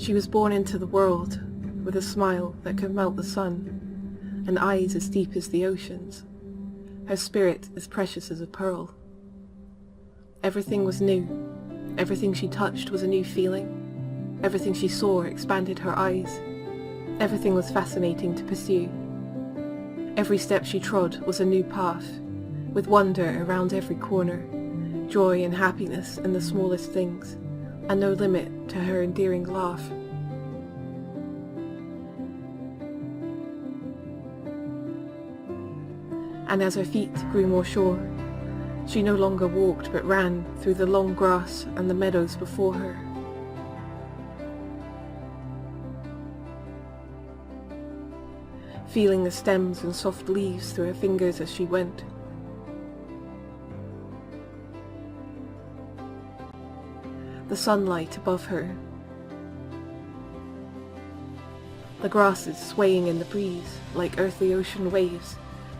She was born into the world with a smile that could melt the sun, and eyes as deep as the oceans, her spirit as precious as a pearl. Everything was new. Everything she touched was a new feeling. Everything she saw expanded her eyes. Everything was fascinating to pursue. Every step she trod was a new path, with wonder around every corner, joy and happiness in the smallest things, and no limit to her endearing laugh. And as her feet grew more sure, she no longer walked but ran through the long grass and the meadows before her. Feeling the stems and soft leaves through her fingers as she went. The sunlight above her. The grasses swaying in the breeze like earthly ocean waves,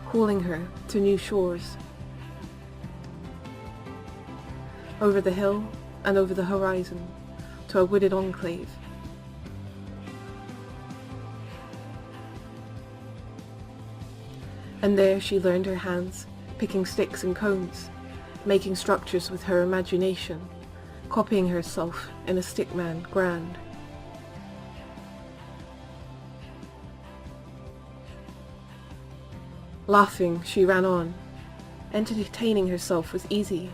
calling her to new shores. Over the hill and over the horizon to a wooded enclave. And there she learned her hands, picking sticks and cones, making structures with her imagination, copying herself in a stickman grand. Laughing, she ran on. Entertaining herself was easy.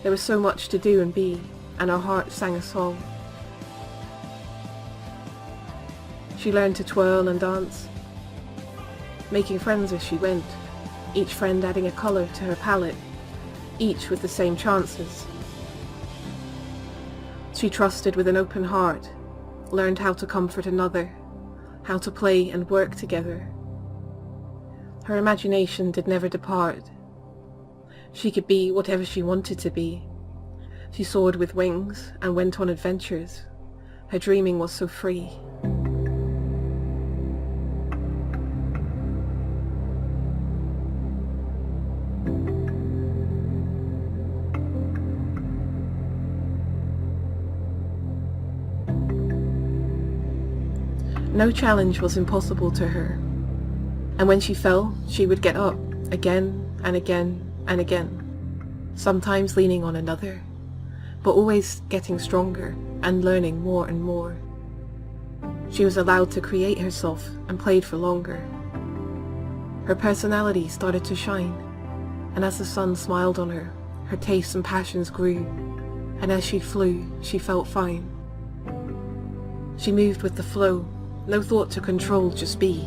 There was so much to do and be, and her heart sang a song. She learned to twirl and dance, making friends as she went, each friend adding a colour to her palette, each with the same chances. She trusted with an open heart, learned how to comfort another, how to play and work together. Her imagination did never depart. She could be whatever she wanted to be. She soared with wings and went on adventures. Her dreaming was so free. No challenge was impossible to her, and when she fell, she would get up again and again and again, sometimes leaning on another, but always getting stronger and learning more and more. She was allowed to create herself and played for longer. Her personality started to shine, and as the sun smiled on her, her tastes and passions grew, and as she flew, she felt fine. She moved with the flow, no thought to control, just be.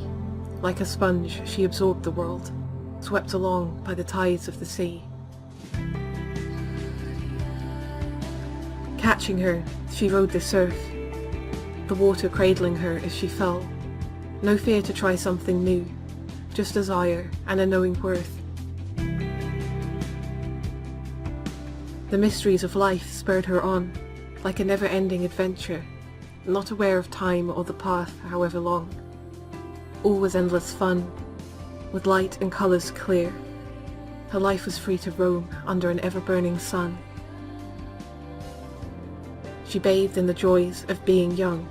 Like a sponge, she absorbed the world, swept along by the tides of the sea. Catching her, she rode the surf, the water cradling her as she fell. No fear to try something new, just desire and a knowing worth. The mysteries of life spurred her on, like a never-ending adventure, not aware of time or the path, however long. All was endless fun, with light and colours clear. Her life was free to roam under an ever-burning sun. She bathed in the joys of being young.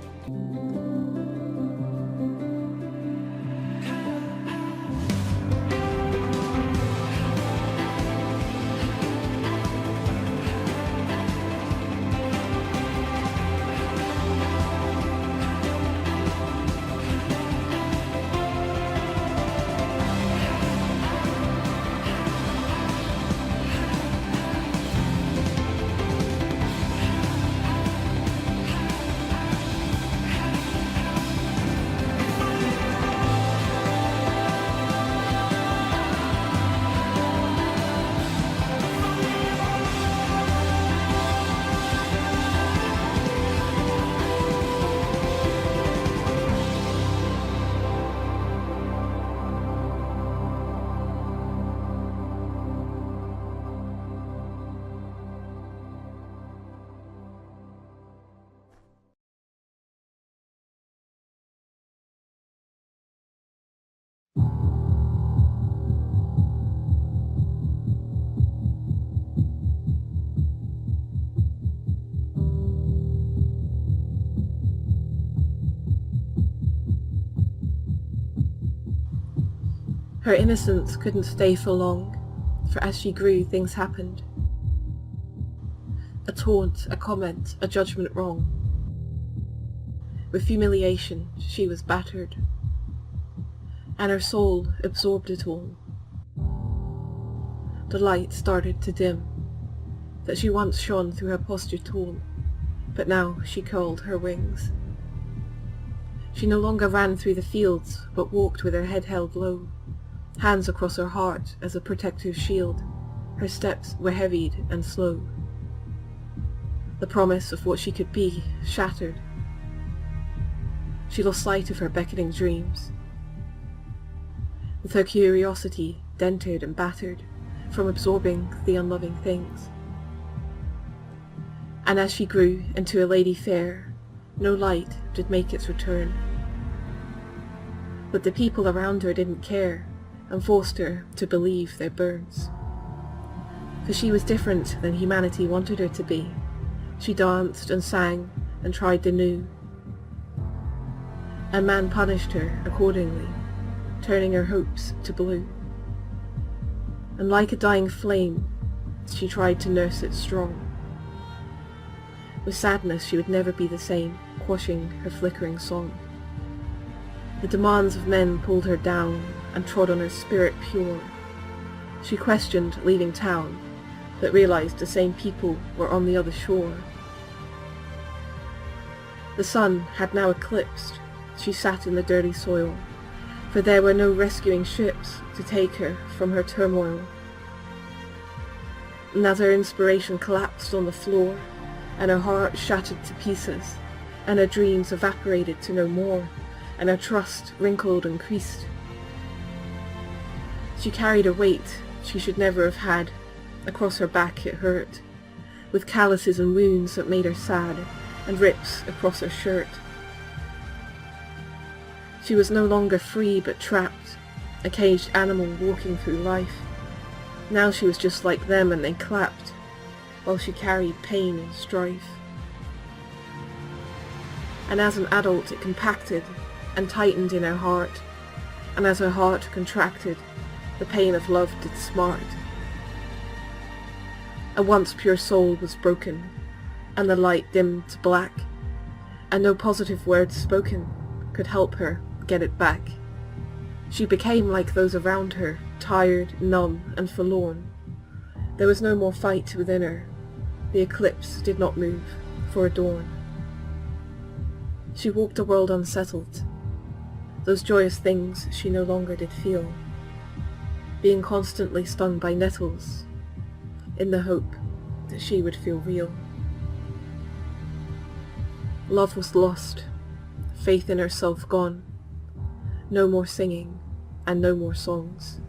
Her innocence couldn't stay for long, for as she grew, things happened. A taunt, a comment, a judgment wrong. With humiliation, she was battered, and her soul absorbed it all. The light started to dim, that she once shone through her posture tall, but now she curled her wings. She no longer ran through the fields, but walked with her head held low, hands across her heart as a protective shield. Her steps were heavied and slow. The promise of what she could be shattered. She lost sight of her beckoning dreams, with her curiosity dented and battered from absorbing the unloving things. And as she grew into a lady fair, no light did make its return. But the people around her didn't care, and forced her to believe their burns. For she was different than humanity wanted her to be. She danced and sang and tried the new. And man punished her accordingly, turning her hopes to blue. And like a dying flame, she tried to nurse it strong. With sadness she would never be the same, quashing her flickering song. The demands of men pulled her down and trod on her spirit pure. She questioned leaving town, but realized the same people were on the other shore. The sun had now eclipsed. She sat in the dirty soil, for there were no rescuing ships to take her from her turmoil. And as her inspiration collapsed on the floor, and her heart shattered to pieces, and her dreams evaporated to no more, and her trust wrinkled and creased, she carried a weight she should never have had. Across her back it hurt, with calluses and wounds that made her sad, and rips across her shirt. She was no longer free but trapped, a caged animal walking through life. Now she was just like them, and they clapped, while she carried pain and strife. And as an adult it compacted and tightened in her heart, and as her heart contracted, the pain of love did smart. A once pure soul was broken, and the light dimmed to black, and no positive words spoken could help her get it back. She became like those around her, tired, numb, and forlorn. There was no more fight within her. The eclipse did not move for a dawn. She walked the world unsettled. Those joyous things she no longer did feel, being constantly stung by nettles, in the hope that she would feel real. Love was lost, faith in herself gone, no more singing and no more songs.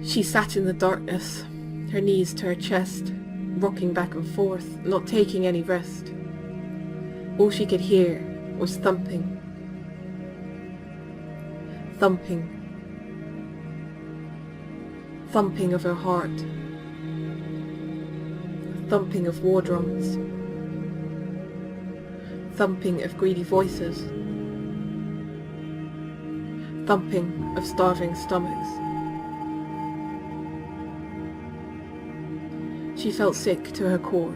She sat in the darkness, her knees to her chest, rocking back and forth, not taking any rest. All she could hear was thumping. Thumping. Thumping of her heart. Thumping of war drums. Thumping of greedy voices. Thumping of starving stomachs. She felt sick to her core,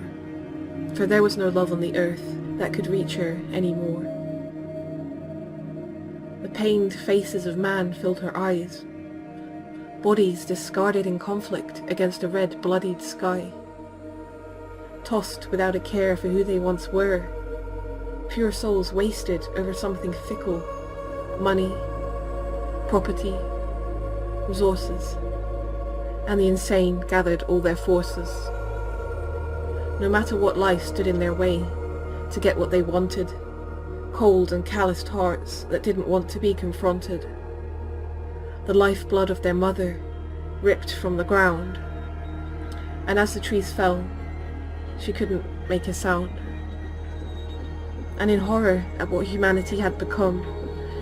for there was no love on the earth that could reach her anymore. The pained faces of man filled her eyes, bodies discarded in conflict against a red, bloodied sky, tossed without a care for who they once were, pure souls wasted over something fickle, money, property, resources, and the insane gathered all their forces. No matter what life stood in their way, to get what they wanted, cold and calloused hearts that didn't want to be confronted. The lifeblood of their mother ripped from the ground, and as the trees fell, she couldn't make a sound. And in horror at what humanity had become,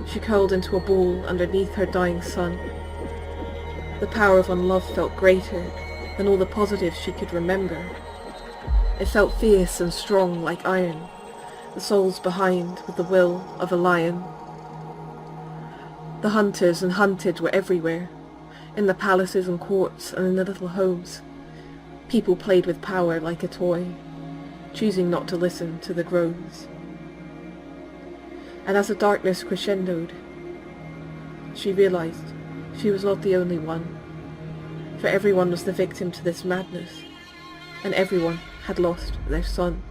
she curled into a ball underneath her dying son. The power of unlove felt greater than all the positives she could remember. It felt fierce and strong like iron, the souls behind with the will of a lion. The hunters and hunted were everywhere, in the palaces and courts and in the little homes. People played with power like a toy, choosing not to listen to the groans. And as the darkness crescendoed, she realized she was not the only one, for everyone was the victim to this madness, and everyone had lost their son.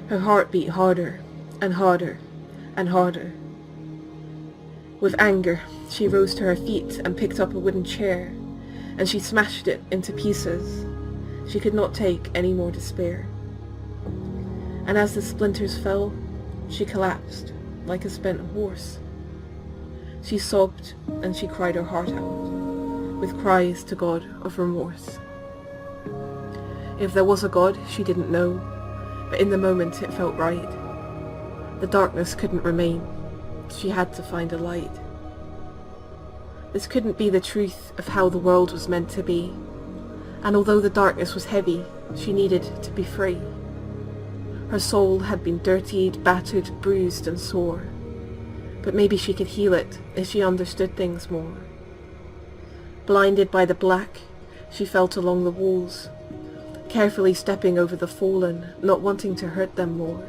Her heart beat harder and harder and harder. With anger, she rose to her feet and picked up a wooden chair, and she smashed it into pieces. She could not take any more despair. And as the splinters fell, she collapsed like a spent horse. She sobbed and she cried her heart out, with cries to God of remorse. If there was a God, she didn't know, but in the moment it felt right. The darkness couldn't remain. She had to find a light. This couldn't be the truth of how the world was meant to be, and although the darkness was heavy, she needed to be free. Her soul had been dirtied, battered, bruised and sore, but maybe she could heal it if she understood things more. Blinded by the black, she felt along the walls, carefully stepping over the fallen, not wanting to hurt them more.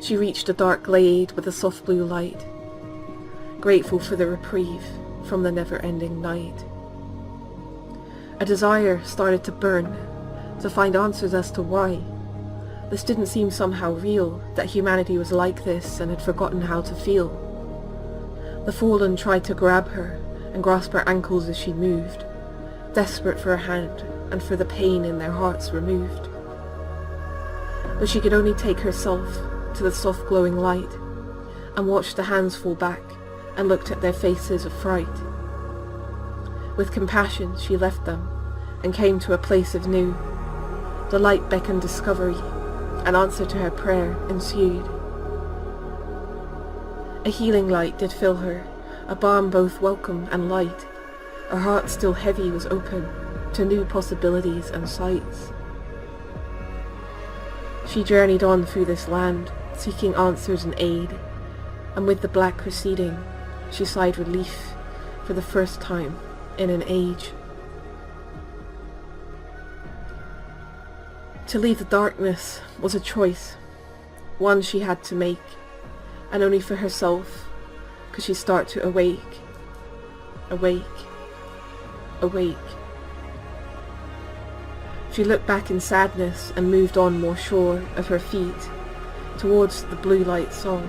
She reached a dark glade with a soft blue light, grateful for the reprieve from the never-ending night. A desire started to burn, to find answers as to why. This didn't seem somehow real, that humanity was like this and had forgotten how to feel. The fallen tried to grab her and grasp her ankles as she moved, desperate for a hand and for the pain in their hearts removed. But she could only take herself to the soft glowing light and watched the hands fall back and looked at their faces of fright. With compassion she left them and came to a place of new. The light beckoned discovery, an answer to her prayer ensued. A healing light did fill her, a balm both welcome and light. Her heart still heavy was open to new possibilities and sights. She journeyed on through this land, seeking answers and aid, and with the black receding, she sighed relief for the first time in an age. To leave the darkness was a choice, one she had to make, and only for herself could she start to awake, awake, awake. She looked back in sadness and moved on more sure of her feet, towards the blue light song.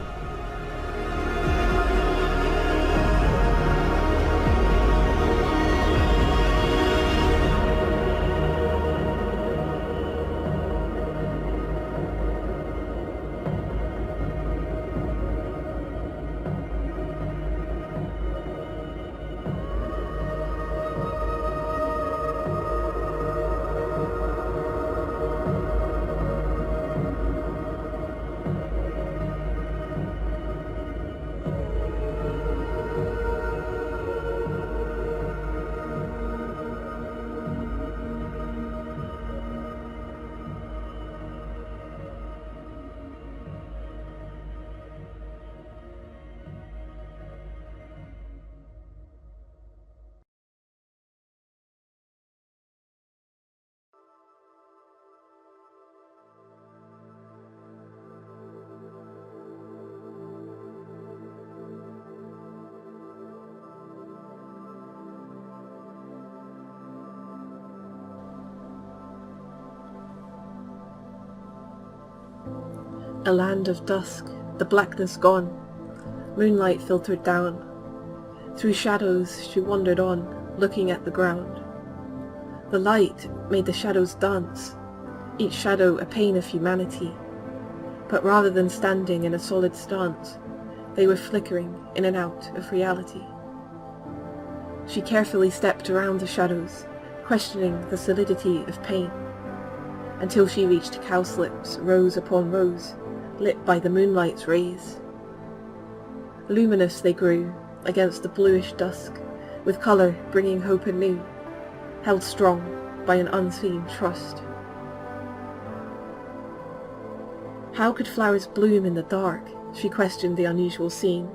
A land of dusk, the blackness gone, moonlight filtered down. Through shadows she wandered on, looking at the ground. The light made the shadows dance, each shadow a pain of humanity. but rather than standing in a solid stance, they were flickering in and out of reality. She carefully stepped around the shadows, questioning the solidity of pain, until she reached cowslips, rows upon rows, lit by the moonlight's rays. Luminous they grew against the bluish dusk, with colour bringing hope anew, held strong by an unseen trust. How could flowers bloom in the dark? She questioned the unusual scene,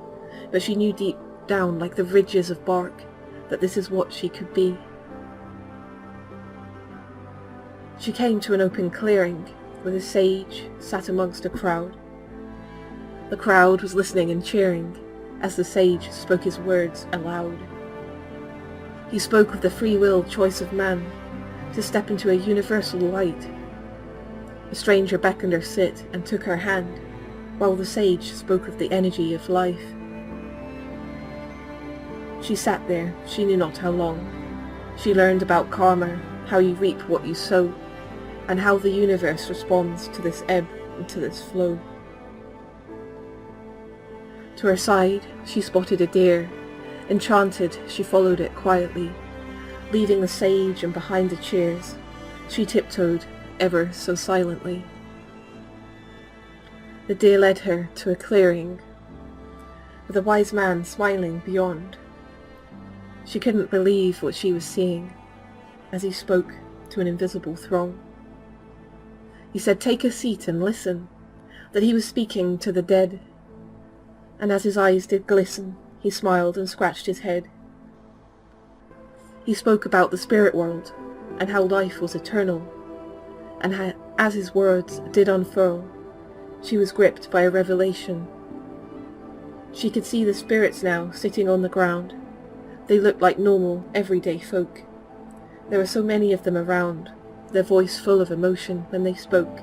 but she knew deep down, like the ridges of bark, that this is what she could be. She came to an open clearing, where a sage sat amongst a crowd. The crowd was listening and cheering, as the sage spoke his words aloud. He spoke of the free will choice of man, to step into a universal light. A stranger beckoned her sit and took her hand, while the sage spoke of the energy of life. She sat there, she knew not how long. She learned about karma, how you reap what you sow, and how the universe responds to this ebb and to this flow. To her side, she spotted a deer. Enchanted, she followed it quietly. Leaving the sage and behind the chairs, she tiptoed ever so silently. The deer led her to a clearing, with a wise man smiling beyond. She couldn't believe what she was seeing, as he spoke to an invisible throng. He said, "Take a seat and listen," that he was speaking to the dead. And as his eyes did glisten, he smiled and scratched his head. He spoke about the spirit world, and how life was eternal, and as his words did unfurl, she was gripped by a revelation. She could see the spirits now sitting on the ground. They looked like normal, everyday folk. There were so many of them around, their voice full of emotion when they spoke.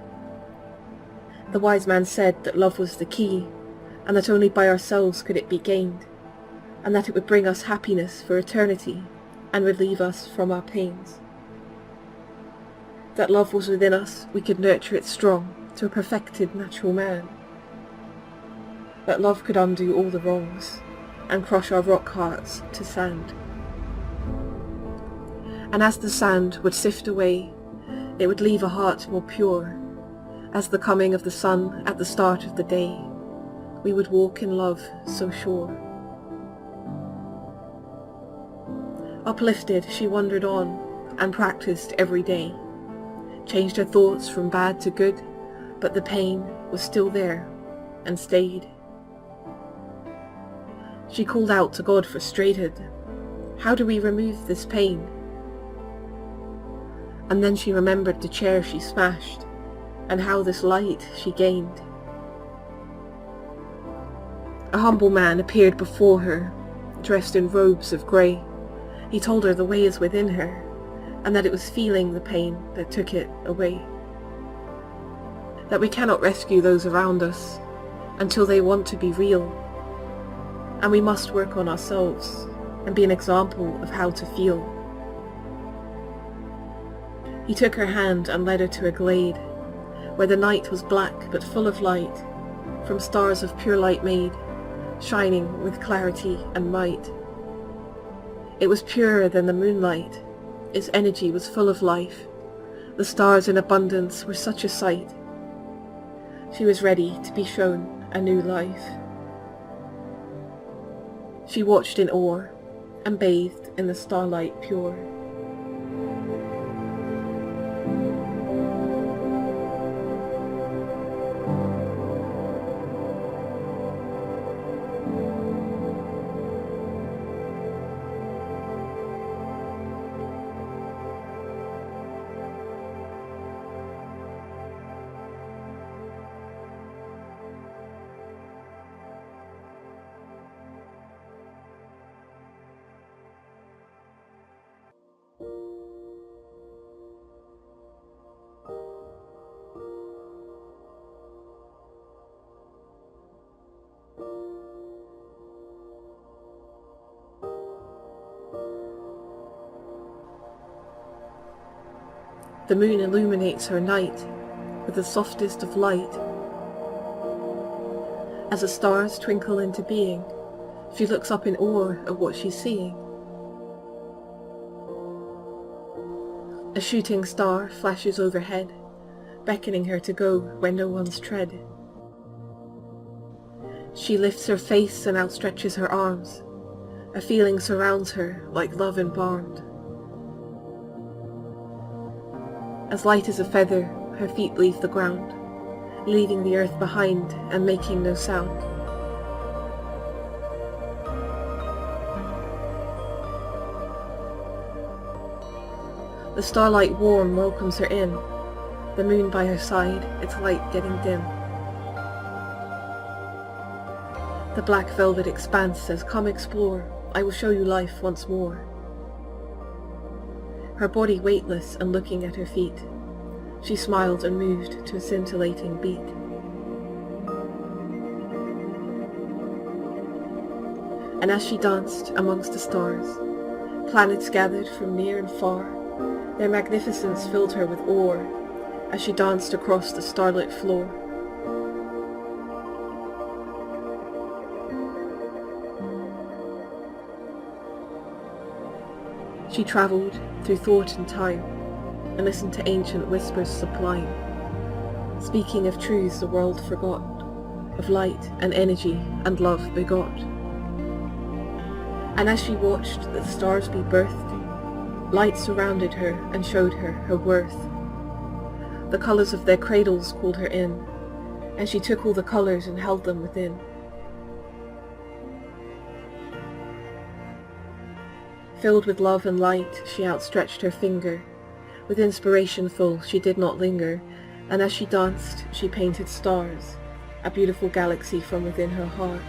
The wise man said that love was the key, and that only by ourselves could it be gained, and that it would bring us happiness for eternity and relieve us from our pains. That love was within us, we could nurture it strong to a perfected natural man. That love could undo all the wrongs and crush our rock hearts to sand. And as the sand would sift away, it would leave a heart more pure. As the coming of the sun at the start of the day, we would walk in love so sure. Uplifted, she wandered on and practiced every day. Changed her thoughts from bad to good, but the pain was still there and stayed. She called out to God frustrated, "How do we remove this pain?" And then she remembered the chair she smashed, and how this light she gained. A humble man appeared before her, dressed in robes of grey. He told her the way is within her, and that it was feeling the pain that took it away. That we cannot rescue those around us until they want to be real, and we must work on ourselves and be an example of how to feel. He took her hand and led her to a glade, where the night was black but full of light, from stars of pure light made, shining with clarity and might. It was purer than the moonlight, its energy was full of life. The stars in abundance were such a sight. She was ready to be shown a new life. She watched in awe and bathed in the starlight pure. The moon illuminates her night with the softest of light. As the stars twinkle into being, she looks up in awe of what she's seeing. A shooting star flashes overhead, beckoning her to go where no one's tread. She lifts her face and outstretches her arms. A feeling surrounds her like love embalmed. As light as a feather, her feet leave the ground, leaving the earth behind and making no sound. The starlight warm welcomes her in, the moon by her side, its light getting dim. The black velvet expanse says, "Come explore, I will show you life once more." Her body weightless and looking at her feet, she smiled and moved to a scintillating beat. And as she danced amongst the stars, planets gathered from near and far. Their magnificence filled her with awe as she danced across the starlit floor. She travelled through thought and time and listened to ancient whispers sublime, speaking of truths the world forgot, of light and energy and love begot. And as she watched the stars be birthed, light surrounded her and showed her her worth. The colours of their cradles called her in, and she took all the colours and held them within. Filled with love and light, she outstretched her finger. With inspiration full, she did not linger, and as she danced, she painted stars, a beautiful galaxy from within her heart.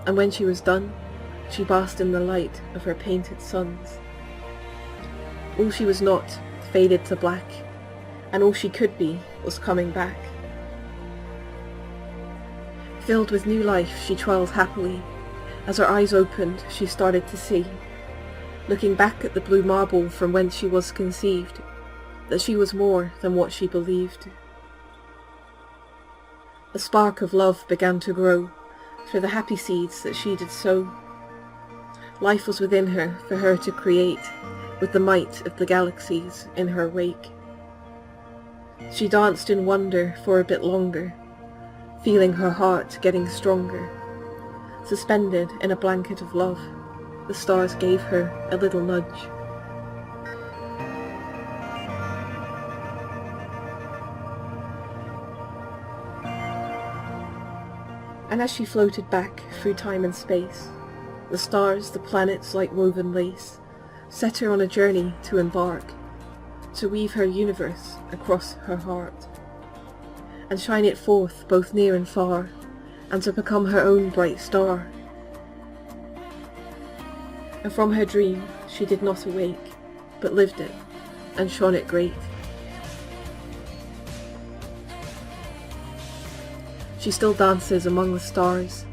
And when she was done, she basked in the light of her painted suns. All she was not faded to black, and all she could be was coming back. Filled with new life, she twirled happily. As her eyes opened, she started to see, looking back at the blue marble from whence she was conceived, that she was more than what she believed. A spark of love began to grow through the happy seeds that she did sow. Life was within her for her to create, with the might of the galaxies in her wake. She danced in wonder for a bit longer, feeling her heart getting stronger. Suspended in a blanket of love, the stars gave her a little nudge. And as she floated back through time and space, the stars, the planets like woven lace, set her on a journey to embark, to weave her universe across her heart, and shine it forth both near and far, and to become her own bright star. And from her dream she did not awake, but lived it, and shone it great. She still dances among the stars.